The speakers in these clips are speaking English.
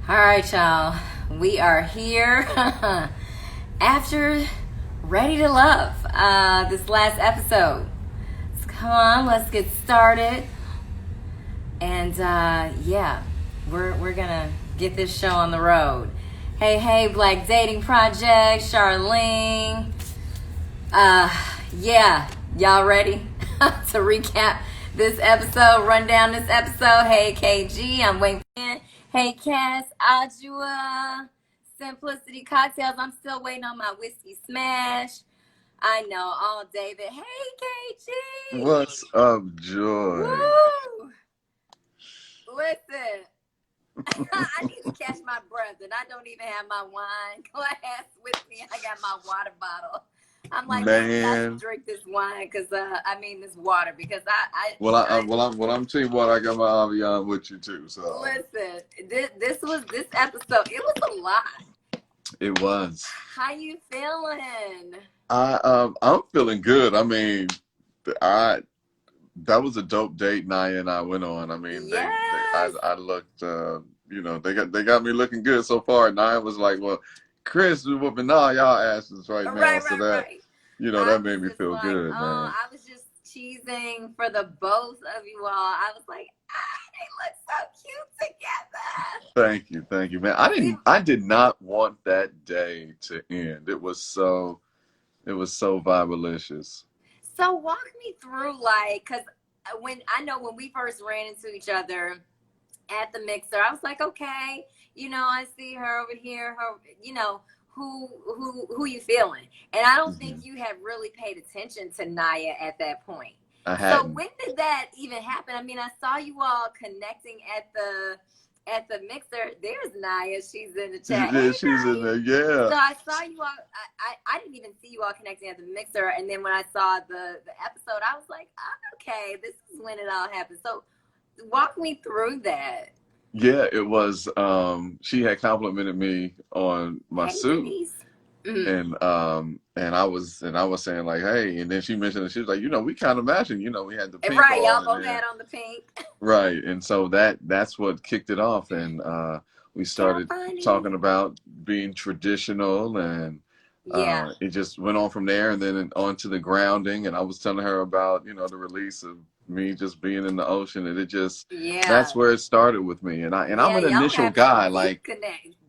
All right, y'all. We are here after Ready to Love. This last episode. So come on, let's get started. And yeah, we're gonna get this show on the road. Hey, Black Dating Project, Charlene. Yeah, y'all ready to recap this episode, run down this episode? Hey, KG, I'm waiting for you. Hey, Cass, Adjua, Simplicity Cocktails. I'm still waiting on my whiskey smash. I know, all David. Hey, KG. What's up, Joy? Woo! Listen, I need to catch my breath, and I don't even have my wine glass with me. I got my water bottle. I'm like, maybe I should drink this wine because this water because I'm telling you what, I got my Avion with you too. So listen, this episode. It was a lot. It was. How you feeling? I'm feeling good. I mean, that was a dope date Naya and I went on. I mean, yes. I looked, they got me looking good so far. Naya was like, well, Kris is whooping all y'all asses right now. Right. That made me feel good, man. I was just cheesing for the both of you all. I was like, they look so cute together. Thank you, man. I did not want that day to end. It was so vibalicious. So walk me through, because when we first ran into each other at the mixer, I was like, okay, I see her over here, who you feeling? And I don't think you had really paid attention to Naya at that point. So when did that even happen? I mean, I saw you all connecting at the mixer. There's Naya. She's in the chat. Yeah, she's in there. Yeah. So I saw you all. I didn't even see you all connecting at the mixer. And then when I saw the episode, I was like, oh, okay, this is when it all happened. So walk me through that. Yeah, it was. She had complimented me on my suit, and I was saying like, hey, and then she mentioned that she was like, we kind of matching. We had the pink right, on, y'all both had on the pink. Right, and so that's what kicked it off, and we started talking about being traditional, and it just went on from there, and then on to the grounding, and I was telling her about the release of me just being in the ocean, and it just that's where it started with me, and I'm an initial guy, like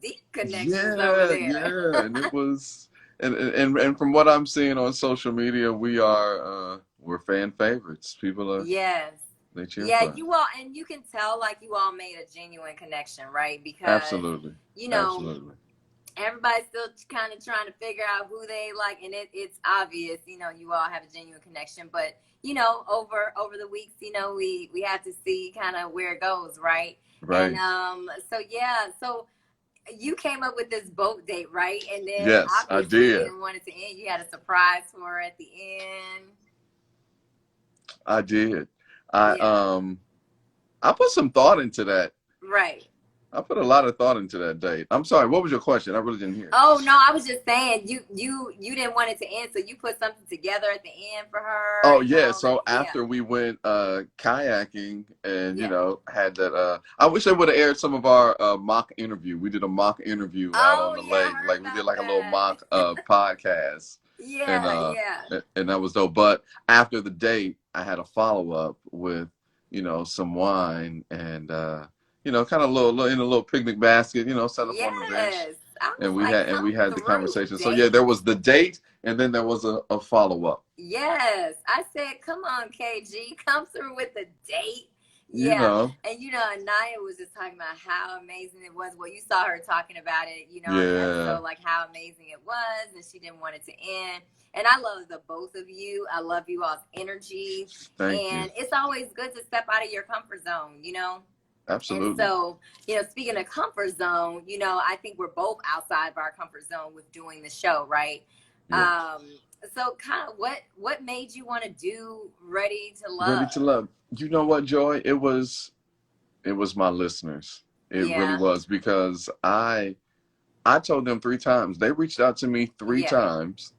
deep connections over there. Yeah, and it was, and from what I'm seeing on social media, we're fan favorites. People are they cheer for us. You all, and you can tell like you all made a genuine connection, right? Because absolutely, everybody's still kind of trying to figure out who they like, and it's obvious, you all have a genuine connection, but over the weeks, we have to see kind of where it goes, right? Right. And so you came up with this boat date, right? And then yes, I did. You didn't want it to end. You had a surprise for her at the end. I did. I put some thought into that. Right. I put a lot of thought into that date. I'm sorry, what was your question? I really didn't hear. Oh no, I was just saying you didn't want it to end, so you put something together at the end for her. Oh yeah, so after we went kayaking and had that I wish they would have aired some of our mock interview. We did a mock interview out on the lake. Like we did like a little mock podcast. And that was dope. But after the date, I had a follow-up with, some wine and kind of little in a little picnic basket, set up on the bench, and we had the conversation. So yeah, there was the date, and then there was a follow up. Yes, I said, come on, KG, come through with the date. And Naya was just talking about how amazing it was. Well, you saw her talking about it, so like how amazing it was, and she didn't want it to end. And I love the both of you. I love you all's energy. Thank you. It's always good to step out of your comfort zone, Absolutely. And so, speaking of comfort zone, I think we're both outside of our comfort zone with doing the show, right? Yeah. So kind of what made you want to do Ready to Love? Ready to Love. You know what, Joy? It was my listeners. It really was, because I told them 3 times. They reached out to me 3 times,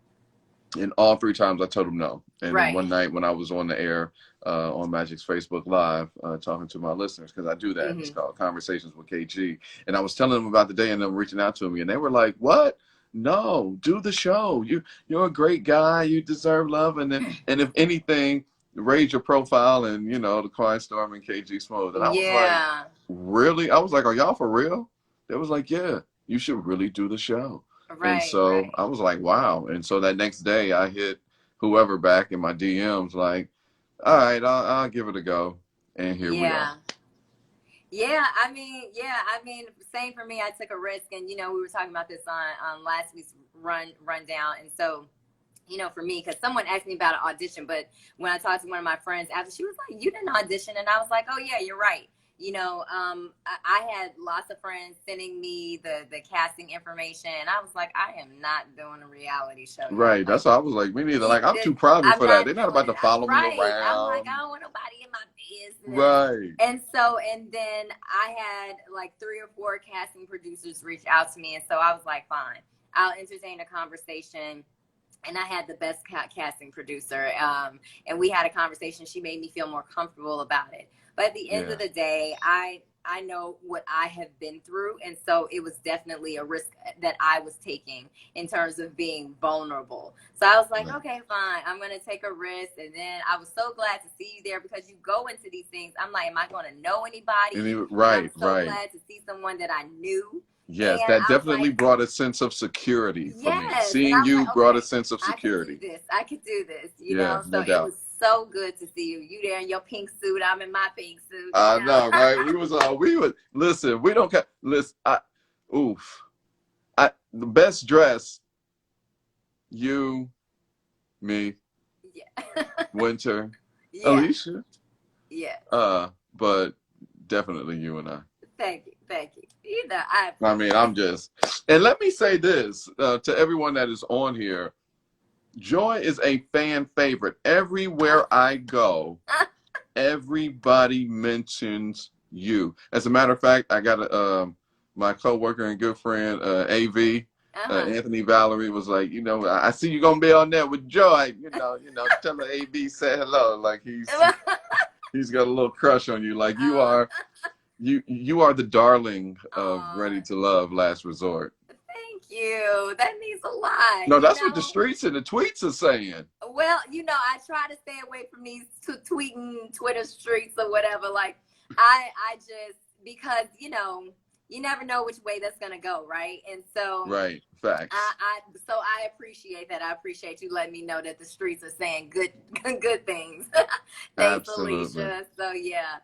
And all 3 times I told him no. And then Right. one night when I was on the air on Magic's Facebook Live talking to my listeners, because I do that. It's called Conversations with KG. And I was telling them about the day and them reaching out to me. And they were like, what? No, do the show. You're a great guy. You deserve love. And if anything, raise your profile and, you know, the Quiet Storm and KG Smooth. And I was like, really? I was like, are y'all for real? They was like, yeah, you should really do the show. And so I was like, wow. And so that next day I hit whoever back in my DMs like, all right, I'll give it a go. And here we are. Yeah, I mean, same for me. I took a risk, and you know, we were talking about this on last week's rundown, and so, you know, for me, because someone asked me about an audition, but when I talked to one of my friends after, she was like, "You didn't audition," and I was like, "Oh yeah, you're right." You know, I had lots of friends sending me the casting information, and I was like, I am not doing a reality show. Right. Like, that's why I was like, me neither. Like, I'm too private for that. They're not about to follow me around. I'm like, I don't want nobody in my business. Right. And then I had like 3 or 4 casting producers reach out to me, and so I was like, fine, I'll entertain a conversation. And I had the best casting producer, and we had a conversation. She made me feel more comfortable about it. But at the end of the day, I know what I have been through. And so it was definitely a risk that I was taking in terms of being vulnerable. So I was like, okay, fine. I'm going to take a risk. And then I was so glad to see you there, because you go into these things. I'm like, am I going to know anybody? Right, I'm so glad to see someone that I knew. Yes, and that definitely brought a sense of security for me. Seeing you brought a sense of security. I could do this, you know? So it was so good to see you. You there in your pink suit. I'm in my pink suit. I know, right? Listen, we don't, listen, the best dress, you, me, Winter, Alicia. Yeah. But definitely you and I. Thank you. You know, I mean, I'm just, and let me say this to everyone that is on here. Joy is a fan favorite. Everywhere I go, everybody mentions you. As a matter of fact, I got my coworker and good friend, AV, Anthony Valerie, was like, you know, I see you gonna be on there with Joy. You know, tell her AV said hello. Like he's got a little crush on you. Like you are. You are the darling of Ready to Love Last Resort. Thank you. That means a lot. No, that's what the streets and the tweets are saying. Well, you know, I try to stay away from these tweeting Twitter streets or whatever. Like, I just, because, you know, you never know which way that's going to go, right? And so. Right. Facts. So I appreciate that. I appreciate you letting me know that the streets are saying good things. Thanks, Absolutely. Alicia. So, yeah.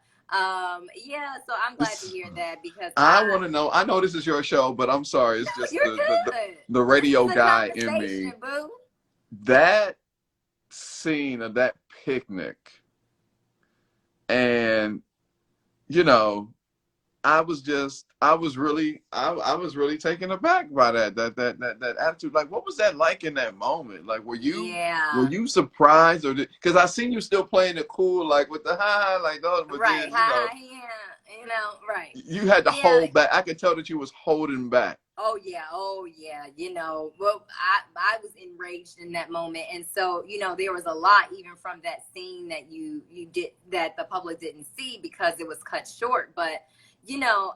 So I'm glad to hear that, because I want to know. I know this is your show, but I'm sorry. It's just the radio guy in me. Boo. That scene of that picnic, and you know, I was really taken aback by that attitude. Like, what was that like in that moment? Like, were you surprised, or because I seen you still playing it cool, like with the like those, but right, then, right. You had to hold back. I could tell that you was holding back. Oh yeah. You know, well, I was enraged in that moment, and so, you know, there was a lot even from that scene that you did that the public didn't see because it was cut short, but. You know,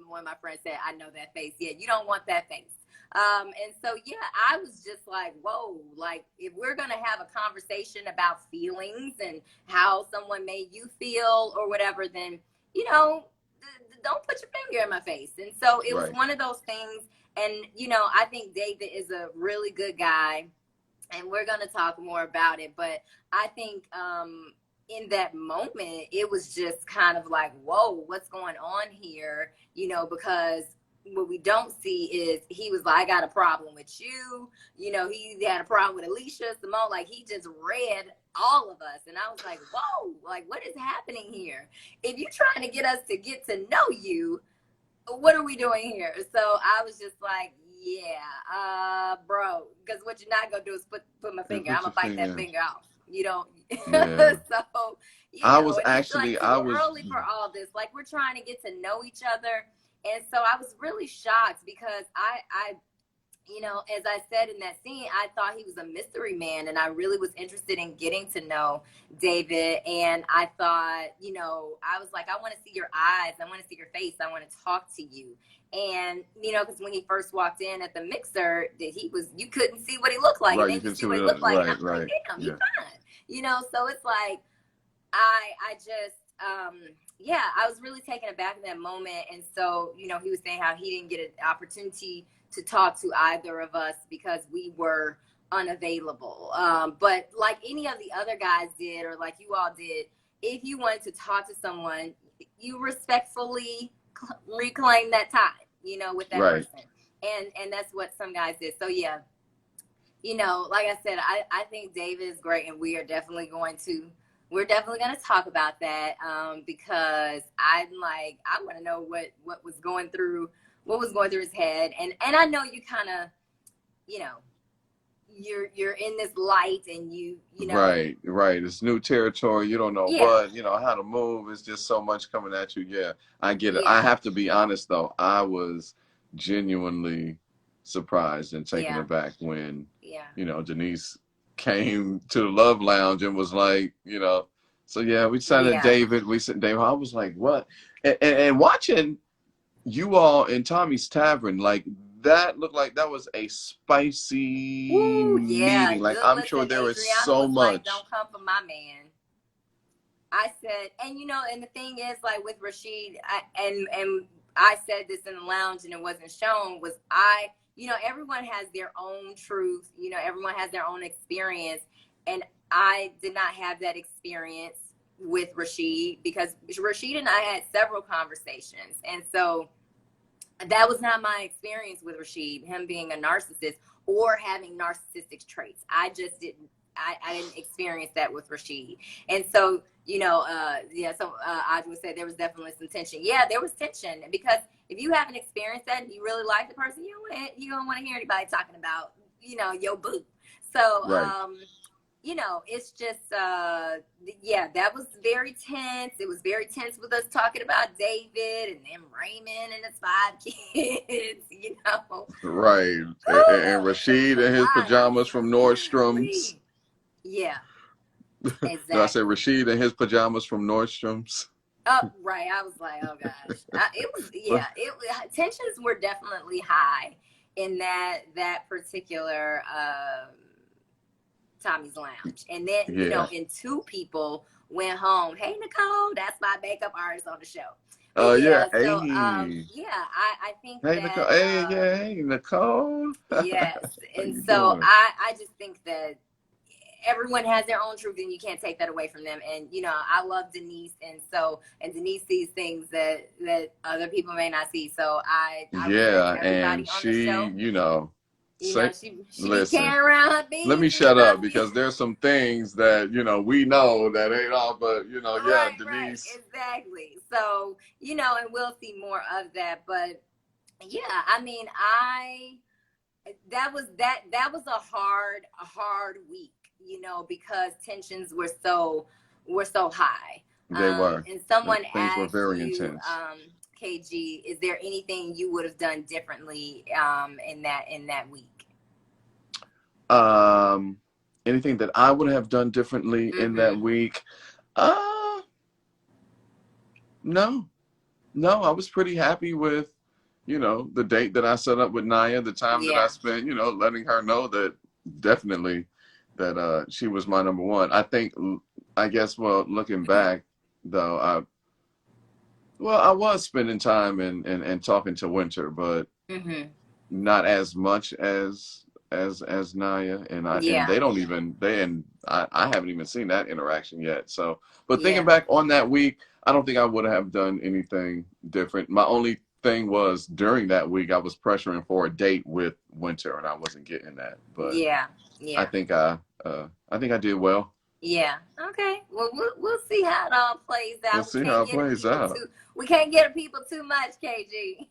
one of my friends said, I know that face. Yeah, you don't want that face. And so, yeah, I was just like, whoa, like, if we're going to have a conversation about feelings and how someone made you feel or whatever, then, you know, don't put your finger in my face. And so it was one of those things. And, you know, I think David is a really good guy, and we're going to talk more about it. But I think, in that moment, it was just kind of like, whoa, what's going on here? You know, because what we don't see is he was like, I got a problem with you. You know, he had a problem with Alicia, Simone. Like, he just read all of us. And I was like, whoa, like, what is happening here? If you're trying to get us to get to know you, what are we doing here? So I was just like, yeah, bro, because what you're not going to do is put my finger. I'm going to bite that finger off. You don't. Yeah. So I was actually like early for all this. Like, we're trying to get to know each other, and so I was really shocked because I you know, as I said in that scene, I thought he was a mystery man, and I really was interested in getting to know David. And I thought, you know, I was like, I want to see your eyes, I want to see your face, I want to talk to you. And you know, because when he first walked in at the mixer, that you couldn't see what he looked like, Right, and you then you can see see what he what looked like, and right, I'm like, right. damn, Yeah. he's fine. You know, so it's like I just yeah, I was really taken aback in that moment. And so, you know, he was saying how he didn't get an opportunity to talk to either of us because we were unavailable. But like any of the other guys did, or like you all did, if you wanted to talk to someone, you respectfully reclaim that time, you know, with that Right. person. And that's what some guys did. So yeah, you know, like I said, I think David is great, and we're definitely going to talk about that, because I'm like, I want to know what was going through his head. And I know you kind of, you know, you're in this light, and you know. Right. It's new territory. You don't know what, you know, how to move. It's just so much coming at you. Yeah, I get it. I have to be honest, though. I was genuinely surprised and taken aback when, you know, Denise came to the Love Lounge and was like, you know, so yeah, we decided David. We said David. I was like, what? And watching you all in Tommy's Tavern, like, that looked like that was a spicy meeting. Like, I'm sure there was so much. Like, don't come for my man. I said, and you know, and the thing is, like with Rashid, and I said this in the lounge, and it wasn't shown. You know, everyone has their own truth. You know, everyone has their own experience, and I did not have that experience with Rashid, because Rashid and I had several conversations, and so that was not my experience with Rashid, him being a narcissist or having narcissistic traits. I just didn't. I didn't experience that with Rashid. And so, you know, so I would say there was definitely some tension. Yeah, there was tension, because if you haven't experienced that and you really like the person, you don't want to hear anybody talking about, you know, your boo. So, you know, it's just, yeah, that was very tense. It was very tense with us talking about David and then Raymond and his 5 kids, you know. Right. And Rashid in his pajamas from Nordstrom's. Yeah, exactly. No, I said Rashid in his pajamas from Nordstrom's. Oh, right. I was like, oh gosh. Tensions were definitely high in that particular Tommy's Lounge. And then, you know, and 2 people went home. Hey, Nicole, that's my makeup artist on the show. Oh, So, hey. I think hey, that. Nicole. Hey, Nicole. Yes. And so I just think that everyone has their own truth, and you can't take that away from them. And, you know, I love Denise. And Denise sees things that other people may not see. So I respect everybody on the show. You know, she be carrying around her beans. Let me shut up, because there's some things that, you know, we know that ain't all, but, you know, Denise. Right, exactly. So, you know, and we'll see more of that. But yeah, I mean, that was a hard week, you know, because tensions were so high. They were. And someone things asked were very you, intense. KG, is there anything you would have done differently in that week? Anything that I would have done differently in that week? No, I was pretty happy with, you know, the date that I set up with Naya, the time that I spent, you know, letting her know that definitely that she was my number one. I guess, well, looking back though, I was spending time and talking to Winter, but not as much as Naya, and they don't even I haven't even seen that interaction yet. So, but thinking back on that week, I don't think I would have done anything different. My only thing was, during that week, I was pressuring for a date with Winter, and I wasn't getting that. But I think I did well. Yeah. Okay. Well, we'll see how it all plays out. We'll see how it plays out. We can't get people too much, KG.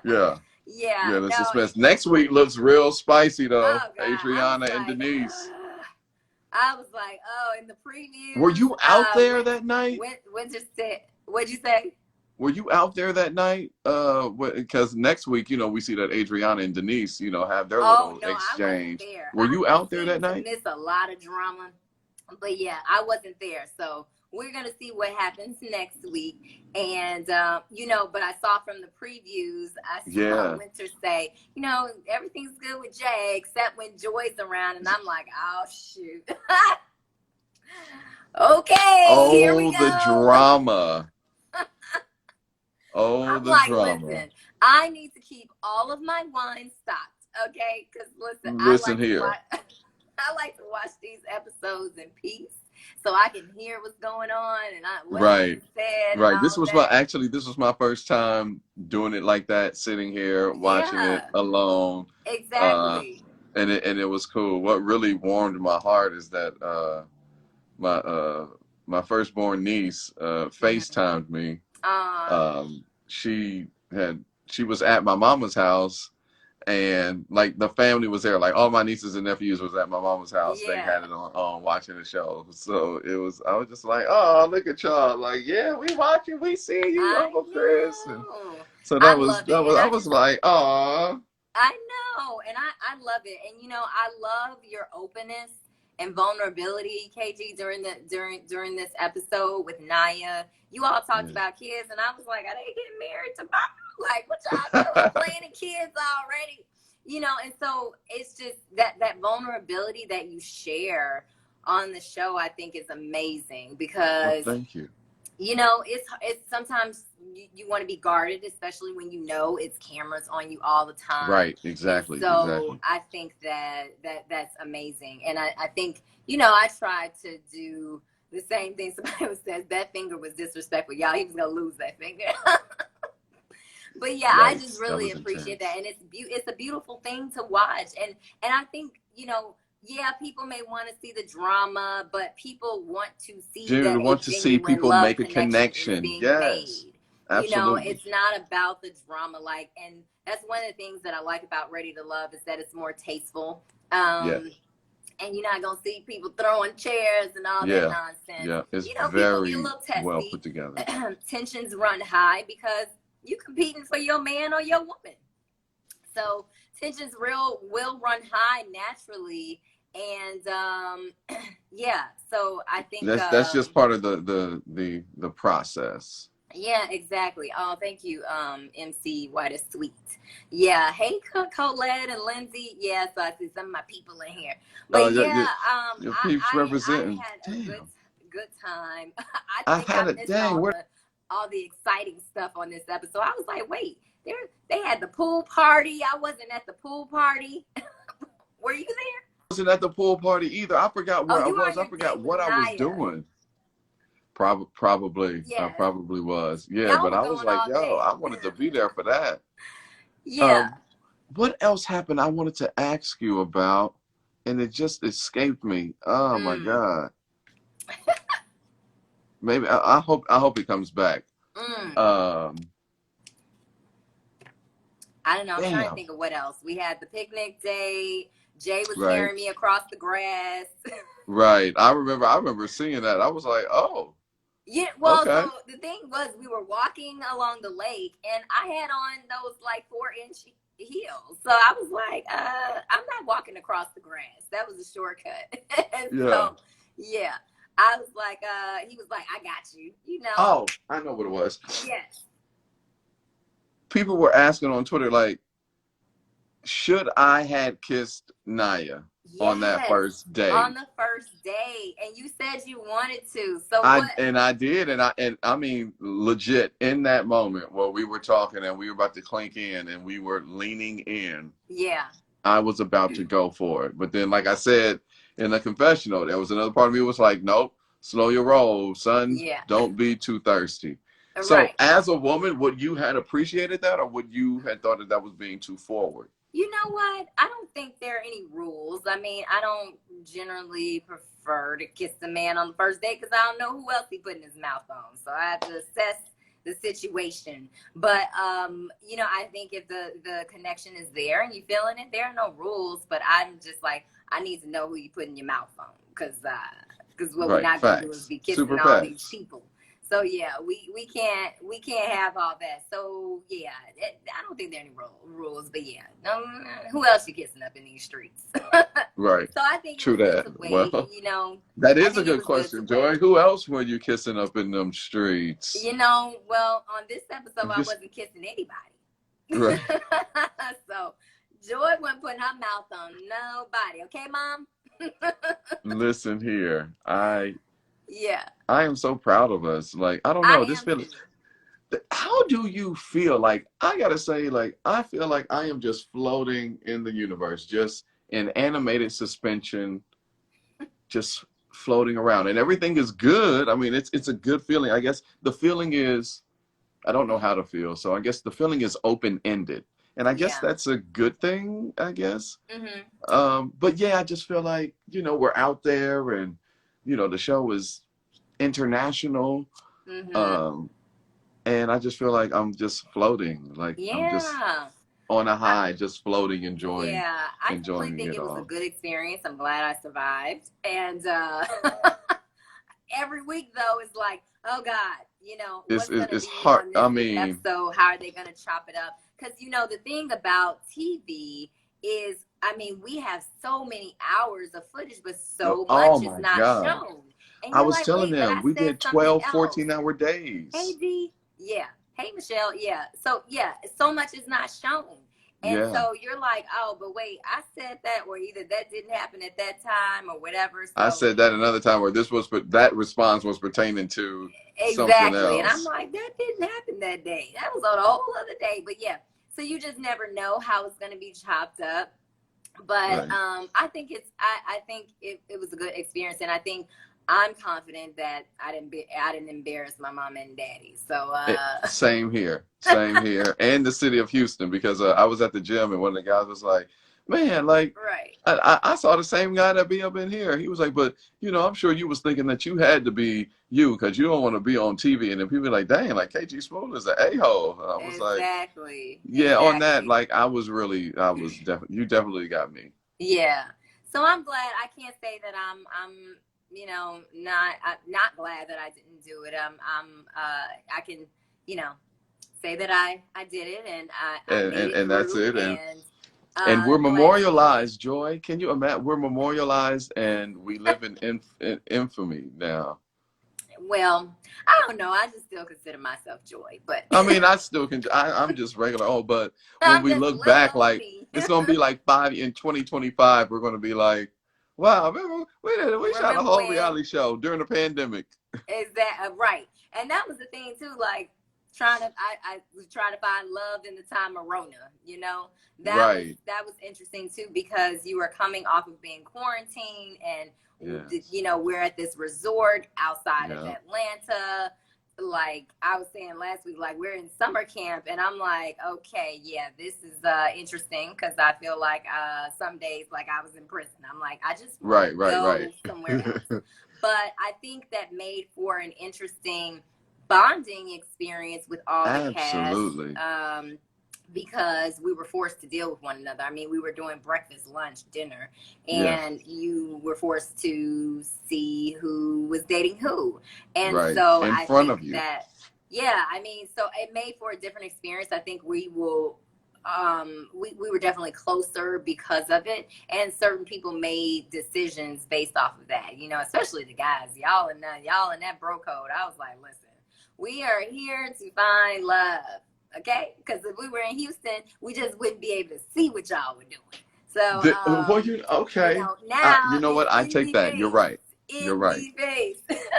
Yeah. Yeah. The suspense. Next week looks real spicy, though. Oh, Adriana and Denise. I was like, in the preview. Were you out there that night? Winter said, what'd you say? were you out there that night? Because next week, we see that Adriana and Denise, have their Oh little no, I wasn't exchange. there. Were you I out there seem that to night? miss a lot of drama, but yeah, I wasn't there. So we're gonna see what happens next week. And but I saw from the previews, I saw Yeah. Winter say, everything's good with Jay except when Joy's around, and I'm like, oh shoot. Okay, here we Oh, the go. drama. Oh, I'm the like, drama. listen, I need to keep all of my wine stocked, okay? Because listen, I Listen like to here. watch. I like to watch these episodes in peace, so I can hear what's going on and what's being Right. said and Right. all that. This was my first time doing it like that, sitting here watching it Yeah, alone. Uh, exactly. and it was cool. What really warmed my heart is that my my firstborn niece Mm-hmm. FaceTimed me. Uh, She was at my mama's house, and like the family was there, like all my nieces and nephews was at my mama's house. They yeah. had it on watching the show. So I was just like, oh, look at y'all, like, yeah, we watching, we see you, I Uncle Kris. And know. so I love it, and I was like, oh, I know, and I love it, and I love your openness and vulnerability, KG, during this episode with Naya. You all talked yeah. about kids, and I was like, are they getting married tomorrow? Like, what y'all doing, planning kids already? And so it's just that vulnerability that you share on the show, I think is amazing Well, because thank you. it's sometimes you want to be guarded, especially when it's cameras on you all the time. Right, And exactly, so exactly. I think that's amazing. And I think, I tried to do the same thing. Somebody says that finger was disrespectful. Y'all, he was going to lose that finger. But yeah, I just Yikes, that really was appreciate that. intense. And it's a beautiful thing to watch. And I think, yeah, people may want to see the drama, but people want to see Genuinely that a want to see genuine people love make a connection is connection. being Yes, made. absolutely. It's not about the drama, and that's one of the things that I like about Ready to Love is that it's more tasteful. Yeah, And you're not gonna see people throwing chairs and all that yeah, nonsense. yeah. It's People get a very little well testy. put together. Tensions run high because you competing for your man or your woman. So tensions will run high naturally, and yeah. So I think That's just part of the process. yeah, exactly. Oh, thank you, MC White is Sweet. Yeah, hey, Colette and Lindsay. Yeah, so I see some of my people in here. But yeah, Your peeps I representing. had a Damn, good time. I I think had I a missed dang. Where all the exciting stuff on this episode. I was like, wait, they had the pool party. I wasn't at the pool party. Were you there? wasn't at the pool party either. I forgot Oh, where I you were was. on I your forgot date with what I was Naya. doing. Probably, I Yes, probably was. Yeah, y'all but were I was going like, all yo, day. I wanted to be there for that. Yeah. Um, what else happened? I wanted to ask you about, and it just escaped me. Oh my Mm, God. Maybe I hope it comes back. mm. Um, I don't know. I'm trying to damn. think of what else. We had the picnic day. Jay was Right. carrying me across the grass. Right. I remember seeing that. I was like, oh, Yeah, well, okay. so the thing was, we were walking along the lake, and I had on those like 4-inch heels. So I was like, I'm not walking across the grass. That was a shortcut. And Yeah. so, yeah, I was like, he was like, I got you, Oh, I know what it was. Yes. People were asking on Twitter, like, should I had kissed Naya on that Yes. first date? On the first day. And you said you wanted to. So I what? did, and I mean legit in that moment where we were talking and we were about to clink in and we were leaning in. Yeah. I was about to go for it, but then, like I said in the confessional, there was another part of me was like, nope, slow your roll, son. Yeah. Don't be too thirsty. So, Right. as a woman, would you had appreciated that, or would you had thought that was being too forward? You know what? I don't think there are any rules. I mean, I don't generally prefer to kiss the man on the first date because I don't know who else he putting his mouth on. So I have to assess the situation. But I think if the connection is there and you feeling it, there are no rules. But I'm just like, I need to know who you putting your mouth on because what we're Right, not gonna do is facts, be kissing super all these facts. people. So yeah, we can't have all that. So yeah, I don't think there are any rules, but yeah, who else you kissing up in these streets? Right. So I think it True was good that. to wait. Well, You know, that I is a think it good was good to question, Joy. wait. Who else were you kissing up in them streets? You know, well, on this episode, I This wasn't kissing anybody. right. So Joy wasn't putting her mouth on nobody. Okay, Mom? Listen here. Yeah, I am so proud of us. Like, I don't know, I this am feeling. too. How do you feel? Like, I gotta say, like, I feel like I am just floating in the universe, just in animated suspension, just floating around, and everything is good. I mean, it's a good feeling. I guess the feeling is, I don't know how to feel, so I guess the feeling is open ended, and I guess Yeah. that's a good thing. I guess. Mhm. But yeah, I just feel like, we're out there, and the show is international. Mhm. Um, and I just feel like I'm just floating, like I'm just Yeah. on a I, high, just floating, enjoying, yeah. I definitely enjoying think it it was a all. good experience. I'm glad I survived. And every week though is like, oh God, It's, what's it's, gonna it's be hard. on I this week's mean, episode? How are they gonna chop it up? Because the thing about TV is, I mean, we have so many hours of footage, but so oh much is my not God. shown. And I you're was like, telling wait, but them I we said did something 12, else. 14-hour Hey days. D, yeah. Hey Michelle, yeah. So yeah, so much is not shown. And Yeah. so you're like, oh, but wait, I said that, or either that didn't happen at that time or whatever. I So said that another time where that response was pertaining to something exactly. And I'm else. like, that didn't happen that day. That was on a whole other day. But yeah. So you just never know how it's gonna be chopped up. But Right. I think I think it was a good experience, and I think I'm confident that I didn't embarrass my mom and daddy. So Same here. Same here. And the city of Houston, because I was at the gym and one of the guys was like, man, like, right. I saw the same guy that be up in here. He was like, but, I'm sure you was thinking that you had to be you because you don't want to be on TV. And then people be like, dang, like KG Smooth is an a-hole. And I was like, Exactly. yeah, on that, Exactly. like, you definitely got me. Yeah. So I'm glad. I can't say that I'm not glad that I didn't do it. I can say that I did it, and I And, made and, it and that's through, it. and And we're glad to be here. memorialized, Joy. Can you imagine? We're memorialized, and we live in infamy now. Well, I don't know. I just still consider myself Joy, but I mean, I still can. I'm just regular. Oh, but when I'm we just look little back, old like me. it's gonna be like in 2025, we're gonna be like, wow, remember we shot a Remember whole when? reality show during the pandemic. Is that right? And that was the thing too. Like I was trying to find love in the time of Rona. Right. That was interesting too, because you were coming off of being quarantined, and Yes. we're at this resort outside of Yeah. Atlanta. Like I was saying last week, like we're in summer camp, and I'm like, okay, yeah, this is interesting, because I feel like some days like I was in prison. I'm like, I just want to Right. go somewhere else. But I think that made for an interesting bonding experience with all the cast, Absolutely. because we were forced to deal with one another. I mean, we were doing breakfast, lunch, dinner, Yeah. and you were forced to see who was dating who. And Right. so In I front think of you. that, yeah, I mean, so it made for a different experience. I think we will. We were definitely closer because of it, and certain people made decisions based off of that. Especially the guys, y'all in that bro code. I was like, listen, we are here to find love, okay? Because if we were in Houston, we just wouldn't be able to see what y'all were doing. So, Okay. now You know it's what? I in take the that. You're face, right. You're in right. the face.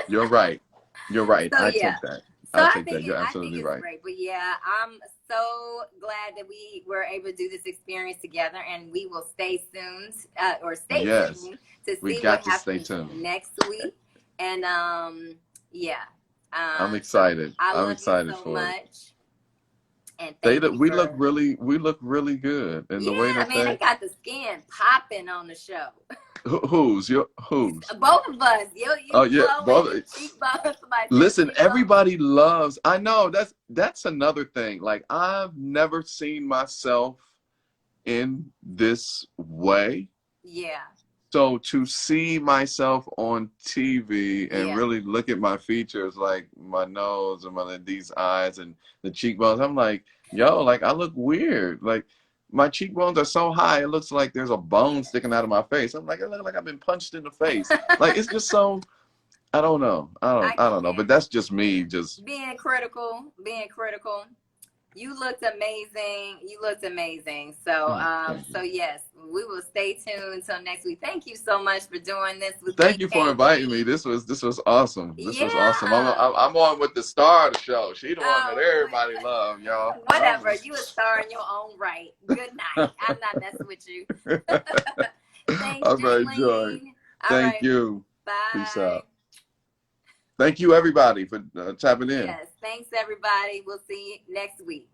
You're right. You're right. So I yeah. take that. So I I take think that. You're I think absolutely it's right. great. But yeah, I'm so glad that we were able to do this experience together, and we will stay tuned Yes. to We see got what to stay happens tuned. next week. And yeah. I'm So excited. I I'm love you excited so for it. much, and thank you We look for. really good in the way Yeah, that man, they got the skin popping on the show. who's Both of us, you oh yeah, glowing, the brother. cheekbones, my Listen, definitely glowing. everybody loves. I know that's another thing. Like I've never seen myself in this way. Yeah. So to see myself on TV and really look at my features, like my nose and these eyes and the cheekbones, I'm like, yo, like I look weird. Like my cheekbones are so high, it looks like there's a bone sticking out of my face. I'm like, I look like I've been punched in the face. Like it's just so, I don't know. I don't know. But that's just me, just being critical. You looked amazing. So, so yes, we will stay tuned until next week. Thank you so much for doing this with me. Thank you for inviting me. This was awesome. This was awesome. I'm on with the star of the show. She the one that everybody love, y'all. Whatever. You a star in your own right. Good night. I'm not messing with you. Thanks, I'm very joyed. Thank you. Bye. Peace out. Thank you, everybody, for tapping in. Yes. Thanks, everybody. We'll see you next week.